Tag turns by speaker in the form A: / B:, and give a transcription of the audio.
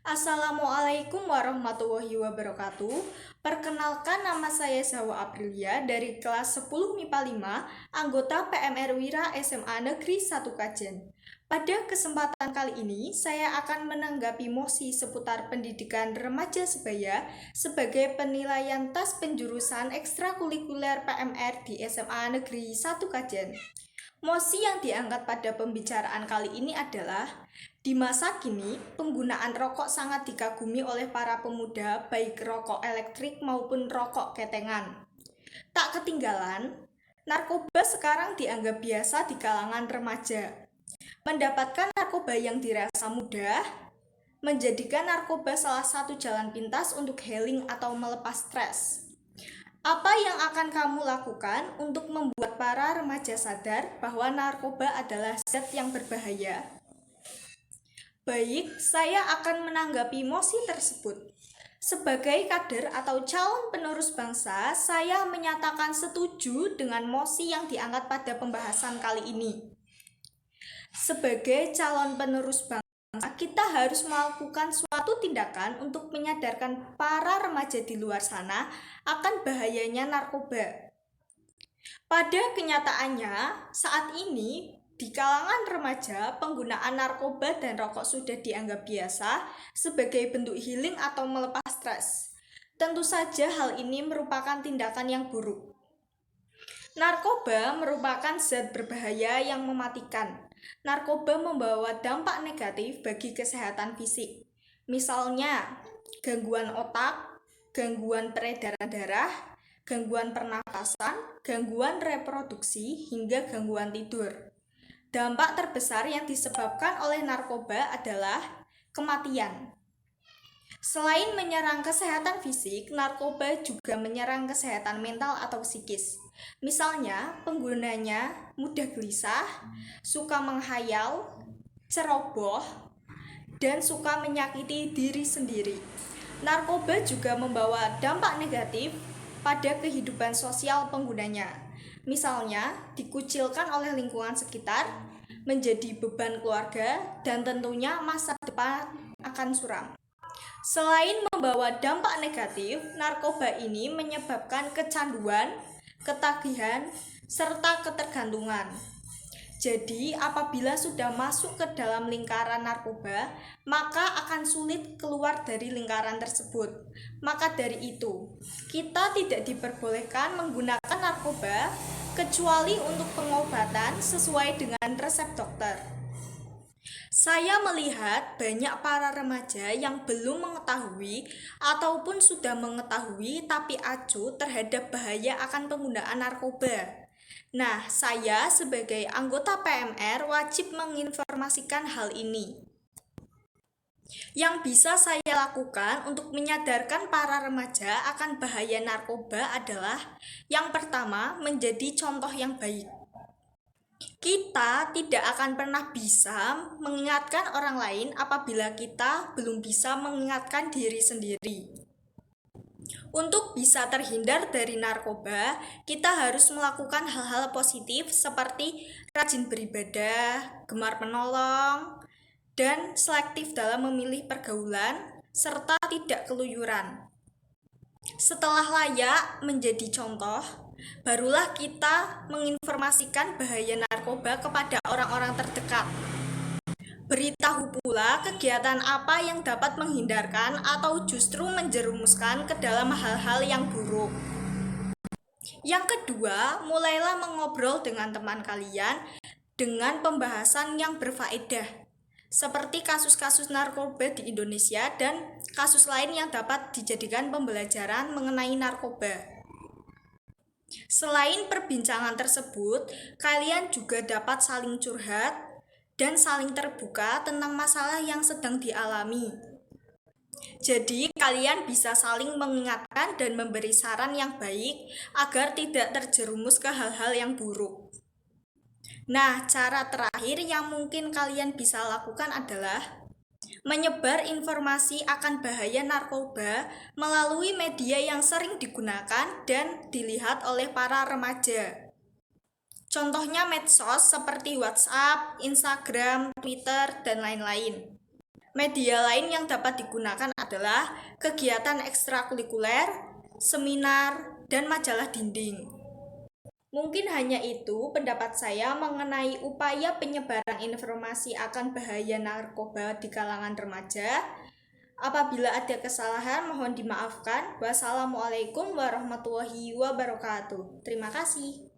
A: Assalamualaikum warahmatullahi wabarakatuh. Perkenalkan, nama saya Zawa Aprilia dari kelas 10 MIPA 5, anggota PMR Wira SMA Negeri 1 Kajen. Pada kesempatan kali ini, saya akan menanggapi mosi seputar pendidikan remaja sebaya sebagai penilaian tes penjurusan ekstrakurikuler PMR di SMA Negeri 1 Kajen. Mosi yang diangkat pada pembicaraan kali ini adalah, di masa kini, penggunaan rokok sangat dikagumi oleh para pemuda, baik rokok elektrik maupun rokok ketengan. Tak ketinggalan, narkoba sekarang dianggap biasa di kalangan remaja. Mendapatkan narkoba yang dirasa mudah, menjadikan narkoba salah satu jalan pintas untuk healing atau melepas stres. Apa yang akan kamu lakukan untuk membuat para remaja sadar bahwa narkoba adalah zat yang berbahaya? Baik, saya akan menanggapi mosi tersebut. Sebagai kader atau calon penerus bangsa, saya menyatakan setuju dengan mosi yang diangkat pada pembahasan kali ini. Sebagai calon penerus bangsa, kita harus melakukan suatu tindakan untuk menyadarkan para remaja di luar sana akan bahayanya narkoba. Pada kenyataannya, saat ini di kalangan remaja, penggunaan narkoba dan rokok sudah dianggap biasa sebagai bentuk healing atau melepas stres. Tentu saja hal ini merupakan tindakan yang buruk. Narkoba merupakan zat berbahaya yang mematikan. Narkoba membawa dampak negatif bagi kesehatan fisik. Misalnya, gangguan otak, gangguan peredaran darah, gangguan pernapasan, gangguan reproduksi, hingga gangguan tidur. Dampak terbesar yang disebabkan oleh narkoba adalah kematian. Selain menyerang kesehatan fisik, narkoba juga menyerang kesehatan mental atau psikis. Misalnya, penggunanya mudah gelisah, suka menghayal, ceroboh, dan suka menyakiti diri sendiri. Narkoba juga membawa dampak negatif pada kehidupan sosial penggunanya. Misalnya, dikucilkan oleh lingkungan sekitar, menjadi beban keluarga, dan tentunya masa depan akan suram. Selain membawa dampak negatif, narkoba ini menyebabkan kecanduan, ketagihan, serta ketergantungan. Jadi, apabila sudah masuk ke dalam lingkaran narkoba, maka akan sulit keluar dari lingkaran tersebut. Maka dari itu, kita tidak diperbolehkan menggunakan narkoba kecuali untuk pengobatan sesuai dengan resep dokter. Saya melihat banyak para remaja yang belum mengetahui ataupun sudah mengetahui tapi acuh terhadap bahaya akan penggunaan narkoba. Nah, saya sebagai anggota PMR wajib menginformasikan hal ini. Yang bisa saya lakukan untuk menyadarkan para remaja akan bahaya narkoba adalah, yang pertama, menjadi contoh yang baik. Kita tidak akan pernah bisa mengingatkan orang lain apabila kita belum bisa mengingatkan diri sendiri. Untuk bisa terhindar dari narkoba, kita harus melakukan hal-hal positif seperti rajin beribadah, gemar menolong, dan selektif dalam memilih pergaulan, serta tidak keluyuran. Setelah layak menjadi contoh, barulah kita menginformasikan bahaya narkoba kepada orang-orang terdekat. Beritahu pula kegiatan apa yang dapat menghindarkan atau justru menjerumuskan ke dalam hal-hal yang buruk. Yang kedua, mulailah mengobrol dengan teman kalian dengan pembahasan yang berfaedah, seperti kasus-kasus narkoba di Indonesia dan kasus lain yang dapat dijadikan pembelajaran mengenai narkoba. Selain perbincangan tersebut, kalian juga dapat saling curhat dan saling terbuka tentang masalah yang sedang dialami. Jadi, kalian bisa saling mengingatkan dan memberi saran yang baik agar tidak terjerumus ke hal-hal yang buruk. Nah, cara terakhir yang mungkin kalian bisa lakukan adalah menyebar informasi akan bahaya narkoba melalui media yang sering digunakan dan dilihat oleh para remaja. Contohnya medsos seperti WhatsApp, Instagram, Twitter, dan lain-lain. Media lain yang dapat digunakan adalah kegiatan ekstrakurikuler, seminar, dan majalah dinding. Mungkin hanya itu pendapat saya mengenai upaya penyebaran informasi akan bahaya narkoba di kalangan remaja. Apabila ada kesalahan, mohon dimaafkan. Wassalamualaikum warahmatullahi wabarakatuh. Terima kasih.